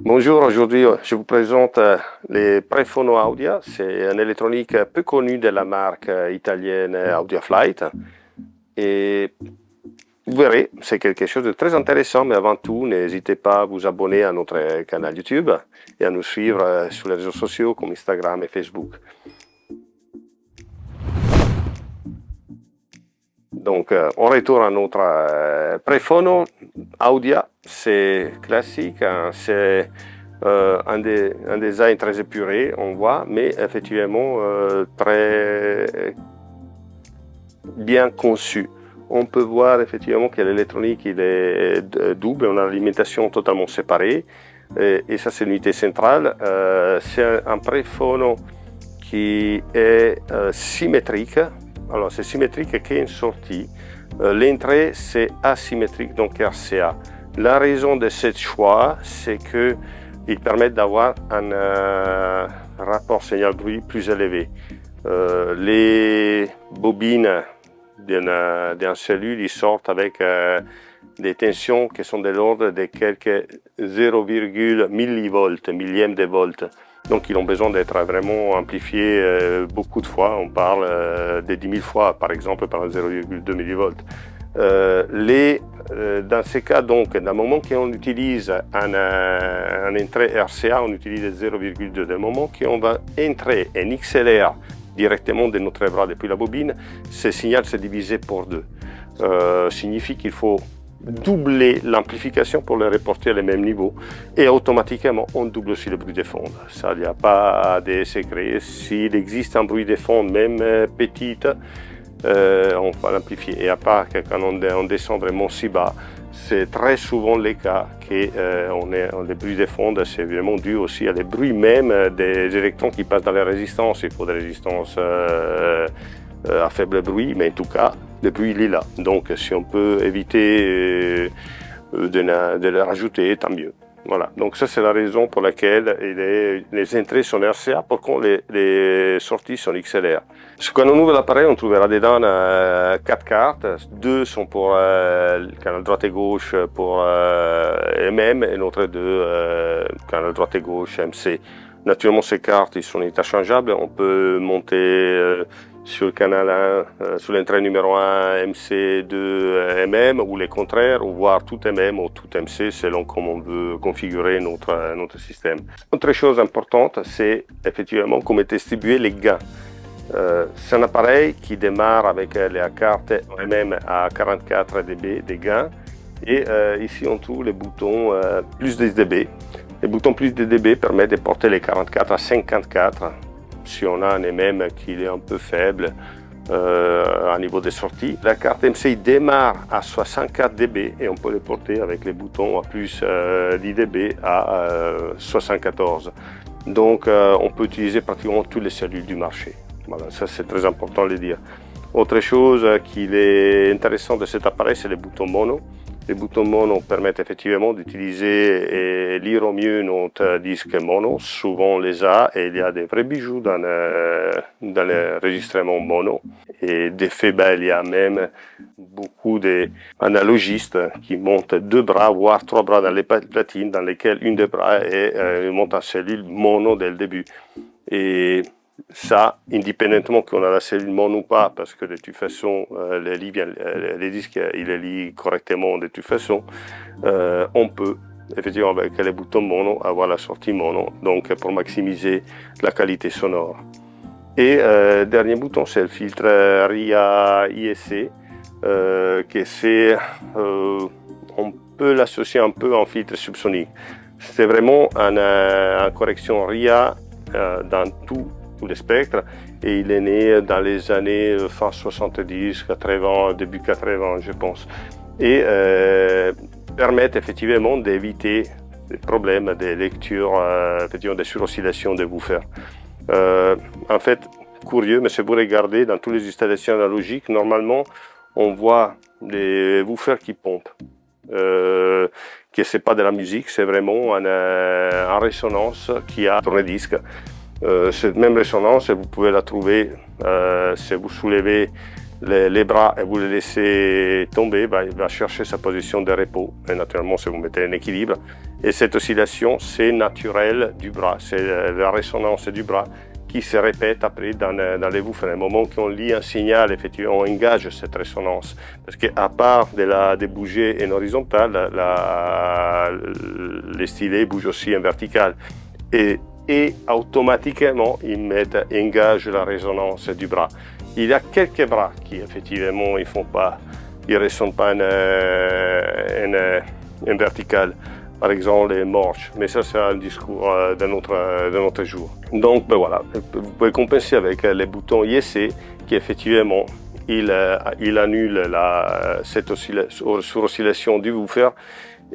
Bonjour, aujourd'hui je vous présente les Prefono Audia. C'est une électronique peu connue de la marque italienne Audiaflight. Et vous verrez, c'est quelque chose de très intéressant, mais avant tout, n'hésitez pas à vous abonner à notre canal YouTube et à nous suivre sur les réseaux sociaux comme Instagram et Facebook. Donc, on retourne à notre Prefono Audia. C'est classique, hein, c'est un design très épuré, on voit, mais effectivement très bien conçu. On peut voir effectivement que l'électronique il est double, on a l'alimentation totalement séparée, et ça c'est l'unité centrale. C'est un Prefono qui est symétrique. Alors c'est symétrique qu'en sortie. L'entrée c'est asymétrique, donc RCA. La raison de ce choix, c'est qu'il permet d'avoir un rapport signal-bruit plus élevé. Les bobines d'un cellule ils sortent avec des tensions qui sont de l'ordre de quelques 0,1 millivolts, millième de volts. Donc ils ont besoin d'être vraiment amplifiés beaucoup de fois. On parle de 10 000 fois par exemple par 0,2 millivolts. Dans ces cas, donc, dans le moment qu'on utilise un entrée RCA, on utilise 0,2. Dans le moment qu'on va entrer un XLR directement de notre bras depuis la bobine, ce signal s'est divisé pour deux. Signifie qu'il faut doubler l'amplification pour le reporter au même niveau et automatiquement on double aussi le bruit de fond. Ça, il n'y a pas de secret. S'il existe un bruit de fond, même petit, on va l'amplifier. Et à part que quand on descend vraiment si bas, c'est très souvent le cas que le bruit de fond, c'est vraiment dû aussi à les bruits même des électrons qui passent dans les résistances. Il faut des résistances à faible bruit, mais en tout cas, le bruit il est là. Donc si on peut éviter de le rajouter, tant mieux. Voilà, donc ça c'est la raison pour laquelle les entrées sont RCA, par contre les sorties sont XLR. Quand on ouvre l'appareil, on trouvera dedans 4 cartes, 2 sont pour le canal droite et gauche pour MM et l'autre 2 canal droite et gauche MC. Naturellement ces cartes ils sont interchangeables, on peut monter sur le canal 1, sur l'entrée numéro 1, MC2, MM, ou les contraires, ou voir tout MM ou tout MC, selon comment on veut configurer notre système. Autre chose importante, c'est effectivement comment distribuer les gains. C'est un appareil qui démarre avec la carte MM à 44 dB de gains, et ici on trouve les boutons plus 10 dB. Les boutons plus 10 dB permettent de porter les 44 à 54. Si on a un MM qui est un peu faible à niveau des sorties. La carte MC démarre à 64 dB et on peut le porter avec les boutons à plus 10 dB à 74. Donc on peut utiliser pratiquement toutes les cellules du marché. Voilà, ça c'est très important de le dire. Autre chose qui est intéressant de cet appareil, c'est les boutons mono. Les boutons mono permettent effectivement d'utiliser et lire au mieux notre disque mono. Souvent on les a et il y a des vrais bijoux dans l'enregistrement mono. Et des faits, il y a même beaucoup d'analogistes qui montent 2 bras, voire 3 bras dans les platines, dans lesquels une des bras monte en cellule mono dès le début. Et ça, indépendamment qu'on a la cellule mono ou pas, parce que de toute façon, les disques, ils les lient correctement de toute façon, on peut, effectivement, avec les boutons mono, avoir la sortie mono, donc pour maximiser la qualité sonore. Et dernier bouton, c'est le filtre RIA ISC, qui c'est, on peut l'associer un peu en filtre subsonique. C'est vraiment une correction RIA dans tout le spectre, et il est né dans les années fin 70, 80, début 80 je pense, et permettent effectivement d'éviter des problèmes de lecture, effectivement des suroscillations des woofers. En fait, curieux, mais si vous regardez dans toutes les installations analogiques, normalement on voit des woofers qui pompent. Que c'est pas de la musique, c'est vraiment en résonance qui a tourne-disque. Cette même résonance, vous pouvez la trouver si vous soulevez les bras et vous les laissez tomber, il va chercher sa position de repos. Et naturellement, si vous mettez un équilibre. Et cette oscillation, c'est naturel du bras. C'est la résonance du bras qui se répète après dans les woofers. À un moment qu'on lit un signal, effectivement, on engage cette résonance. Parce qu'à part des bougies en horizontal, les stylets bougent aussi en vertical. Et automatiquement, ils engagent la résonance du bras. Il y a quelques bras qui, effectivement, ils ne résonnent pas en vertical. Par exemple, les morches. Mais ça, c'est un discours d'un autre jour. Donc, voilà. Vous pouvez compenser avec les boutons IEC qui, effectivement, il annule cette sur-oscillation du woofer.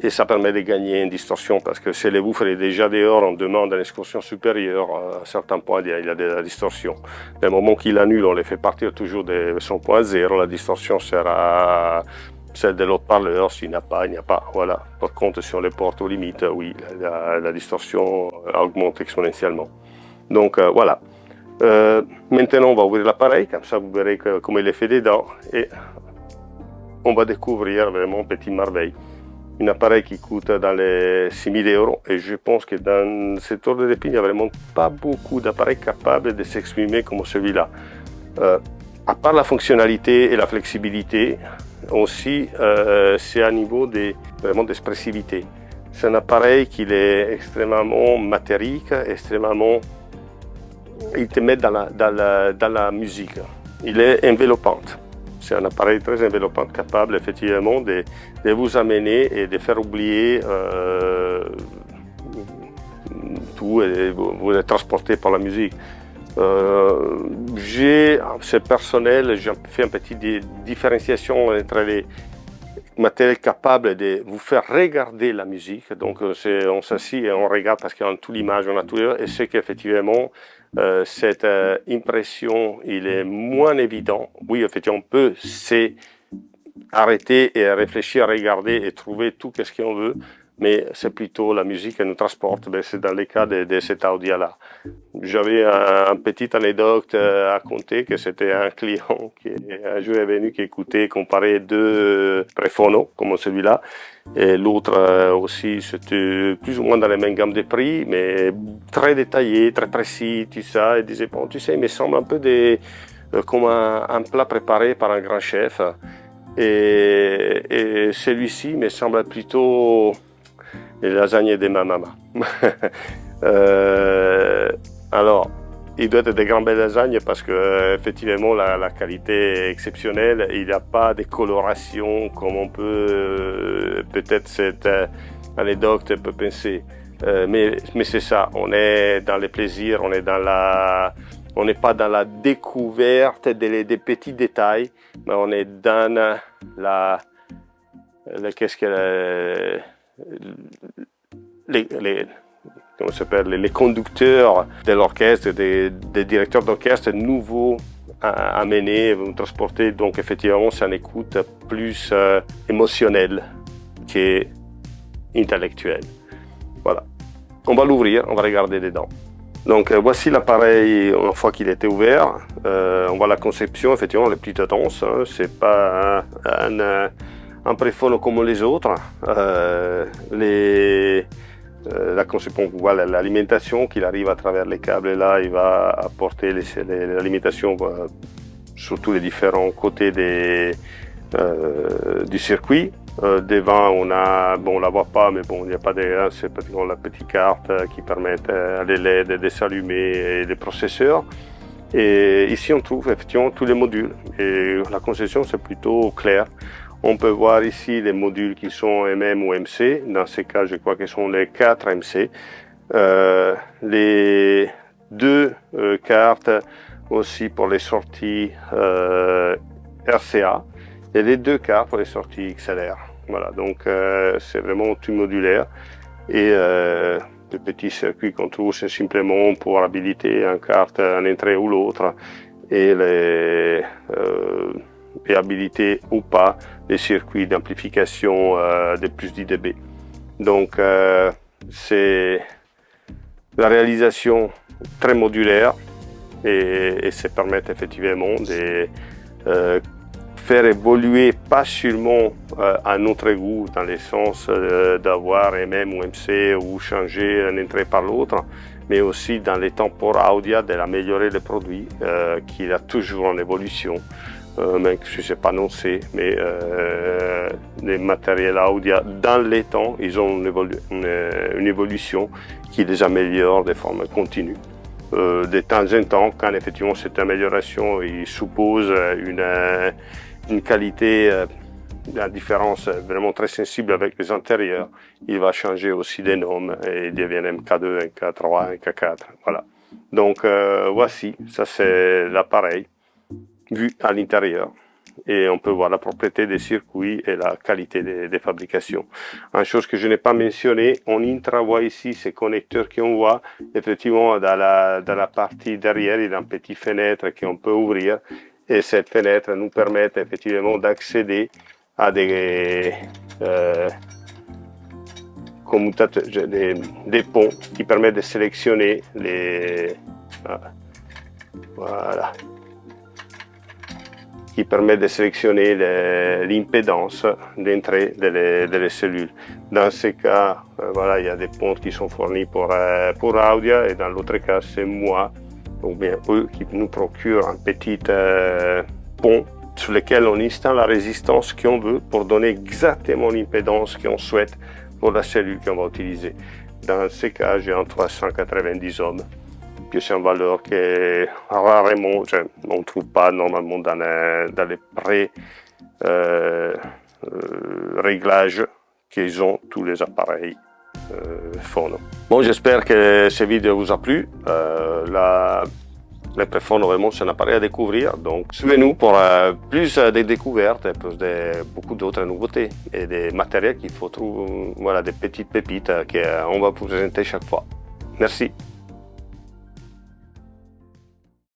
Et ça permet de gagner une distorsion parce que si le woofer est déjà dehors, on demande une excursion supérieure, à certains points il y a de la distorsion. Dès le moment qu'il annule, on les fait partir toujours de son point zéro, la distorsion sera celle de l'autre parleur. S'il n'y a pas, il n'y a pas. Voilà. Par contre, si on les porte aux limites, oui, la distorsion augmente exponentiellement. Donc voilà. Maintenant, on va ouvrir l'appareil, comme ça vous verrez comment il est fait dedans et on va découvrir vraiment Petite Merveille. Un appareil qui coûte dans les 6 000 € et je pense que dans cet ordre de prix, il n'y a vraiment pas beaucoup d'appareils capables de s'exprimer comme celui-là. À part la fonctionnalité et la flexibilité, aussi c'est à niveau vraiment d'expressivité. C'est un appareil qui est extrêmement matérique, extrêmement... Il te met dans la musique. Il est enveloppant. C'est un appareil très enveloppant, capable effectivement de vous amener et de faire oublier tout et vous êtes transporté par la musique. C'est personnel, j'ai fait une petite différenciation entre les matériels capables de vous faire regarder la musique. Donc on s'assied et on regarde parce qu'il y a toute l'image, on a tout, et c'est qu'effectivement cette impression, il est moins évident. Oui, effectivement, on peut s'arrêter et réfléchir, regarder et trouver tout ce qu'on veut, mais c'est plutôt la musique qui nous transporte. C'est dans le cas de cet audio-là. J'avais une petite anecdote à conter, que c'était un client qui un jour est venu, qui écoutait, comparer deux préphonos, comme celui-là, et l'autre aussi, c'était plus ou moins dans la même gamme de prix, mais très détaillé, très précis, tout ça. Il disait, bon, tu sais, il me semble un peu comme un plat préparé par un grand chef, et celui-ci me semble plutôt les lasagnes de ma maman. Alors, il doit être des grandes belles lasagnes parce que effectivement la qualité est exceptionnelle. Il n'y a pas de coloration comme on peut peut-être cette anecdote peut penser. Mais c'est ça. On est dans les plaisirs. On n'est pas dans la découverte des petits détails, mais on est dans comment s'appelle, les conducteurs de l'orchestre, des directeurs d'orchestre nouveaux à amener, vous transporter. Donc effectivement, c'est une écoute plus émotionnelle qu'intellectuelle. Voilà. On va l'ouvrir, on va regarder dedans. Donc voici l'appareil une fois qu'il était ouvert. On voit la conception, effectivement, les petites danses. Hein, c'est pas un préphono comme les autres. La conception, voilà, l'alimentation qu'il arrive à travers les câbles là, il va apporter l'alimentation sur tous les différents côtés du circuit. Devant, on la voit pas, mais bon, il n'y a pas de, c'est pratiquement la petite carte qui permet à les LED de s'allumer et les processeurs. Et ici, on trouve effectivement tous les modules. Et la conception, c'est plutôt clair. On peut voir ici les modules qui sont MM ou MC. Dans ces cas, je crois que ce sont les 4 MC. Les deux cartes aussi pour les sorties RCA et les deux cartes pour les sorties XLR. Voilà, donc c'est vraiment tout modulaire. Et le petit circuit qu'on trouve, c'est simplement pour habiliter une carte, une entrée ou l'autre. Et et habiliter ou pas les circuits d'amplification de plus 10 dB. Donc c'est la réalisation très modulaire et ça permet effectivement faire évoluer pas seulement à notre goût, dans le sens d'avoir MM ou MC ou changer un entrée par l'autre, mais aussi dans les temps pour Audia d'améliorer le produit qui est toujours en évolution. Même si je sais pas annoncer, mais les matériels Audia dans les temps, ils ont une évolution qui les améliore de forme continue. De temps en temps, quand effectivement cette amélioration il suppose une qualité, la différence vraiment très sensible avec les antérieurs, il va changer aussi des noms et il devient MK2, MK3, MK4. Voilà. Donc voici, ça c'est l'appareil vu à l'intérieur. Et on peut voir la propriété des circuits et la qualité des fabrications. Une chose que je n'ai pas mentionné, on intravoit ici ces connecteurs qu'on voit. Effectivement, dans la partie derrière, il y a une petite fenêtre qu'on peut ouvrir. Et cette fenêtre nous permet effectivement d'accéder à des commutateurs, des ponts qui permettent de sélectionner les... Voilà. Qui permet de sélectionner l'impédance d'entrée des cellules. Dans ce cas, voilà, il y a des ponts qui sont fournis pour Audia et dans l'autre cas, c'est moi, ou bien eux qui nous procurent un petit pont sur lequel on installe la résistance qu'on veut pour donner exactement l'impédance qu'on souhaite pour la cellule qu'on va utiliser. Dans ce cas, j'ai un 390 ohms. C'est une valeur que rarement on ne trouve pas normalement dans les réglages qu'ils ont tous les appareils Phono. Bon, j'espère que cette vidéo vous a plu. Le Phono vraiment c'est un appareil à découvrir, donc suivez-nous pour plus de découvertes et plus beaucoup d'autres nouveautés et des matériels qu'il faut trouver, voilà, des petites pépites qu'on va vous présenter chaque fois. Merci.